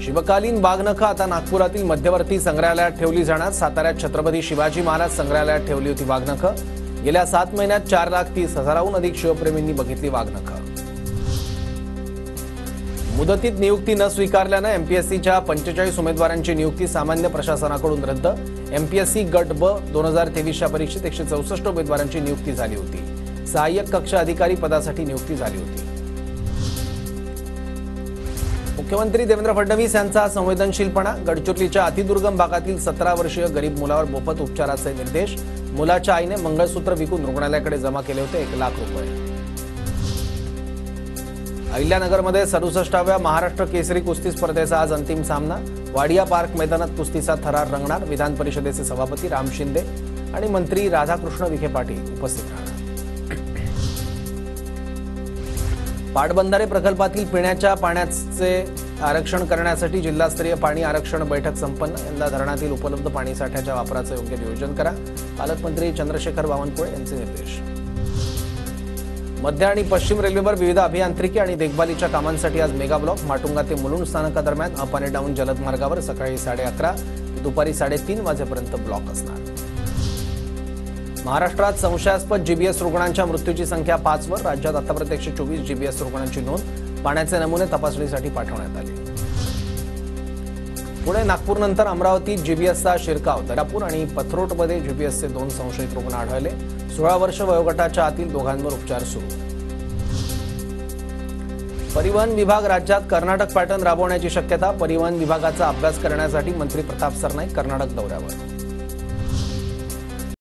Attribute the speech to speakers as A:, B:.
A: शिवकालीन वाघनखं आता नागपुरातील मध्यवर्ती संग्रहालयात ठेवली जाणार। साताऱ्यात छत्रपती शिवाजी महाराज संग्रहालयात ठेवली होती वाघनखं। गेल्या 7 महिन्यात 4,30,000हून अधिक शिवप्रेमींनी बघितली वाघनखं। मुदतीत नियुक्ती न स्वीकारल्याने एमपीएससीच्या 45 उमेदवारांची नियुक्ती सामान्य प्रशासनाकडून रद्द। एमपीएससी गट ब 2023च्या परीक्षेत 164 उमेदवारांची नियुक्ती झाली होती। सहाय्यक कक्ष अधिकारी पदासाठी नियुक्ती झाली होती। मुख्यमंत्री देवेंद्र फडणवीस यांचा संवेदनशीलपणा। गडचिरोलीच्या अतिदुर्गम भागातील 17 वर्षीय गरीब मुलावर मोफत उपचाराचे निर्देश। मुलाच्या आईने मंगळसूत्र विकून रुग्णालयाकडे जमा केले होते 1 लाख रुपये। अहिल्यानगरमध्ये 67व्या महाराष्ट्र केसरी कुस्ती स्पर्धेचा आज अंतिम सामना। वाडिया पार्क मैदानात कुस्तीचा थरार रंगणार। विधान परिषदेचे सभापती राम शिंदे आणि मंत्री राधाकृष्ण विखे पाटील उपस्थित राहणार। पाटबंधारे प्रकल्पातील पिण्याच्या पाण्याचे आरक्षण करण्यासाठी जिल्हास्तरीय पाणी आरक्षण बैठक संपन्न। यंदा धरणातील उपलब्ध पाणीसाठ्याच्या वापराचे योग्य नियोजन करा। पालकमंत्री चंद्रशेखर बावनकुळे यांचे निर्देश। मध्य आणि पश्चिम रेल्वेवर विविध अभियांत्रिकी आणि देखभालीच्या कामांसाठी आज मेगा ब्लॉक। माटुंगा ते मुलुंड स्थानकादरम्यान अप आणि डाऊन जलद मार्गावर सकाळी 11:30 ते दुपारी 3:30 वाजेपर्यंत ब्लॉक असणार। महाराष्ट्रात संशयास्पद जीबीएस रुग्णांच्या मृत्यूची संख्या 5 वर। राज्यात आतापर्यंत 124 जीबीएस रुग्णांची नोंद। पाण्याचे नमुने तपासणीसाठी पाठवण्यात आले। पुणे नागपूरनंतर अमरावतीत जीबीएसचा शिरकाव। दर्यापूर आणि पथरोटमध्ये जीबीएसचे 2 संशयित रुग्ण आढळले। 16 वर्ष वयोगटाच्या आतील दोघांवर उपचार सुरू। परिवहन विभाग राज्यात कर्नाटक पॅटर्न राबवण्याची शक्यता। परिवहन विभागाचा अभ्यास करण्यासाठी मंत्री प्रताप सरनाईक कर्नाटक दौऱ्यावर।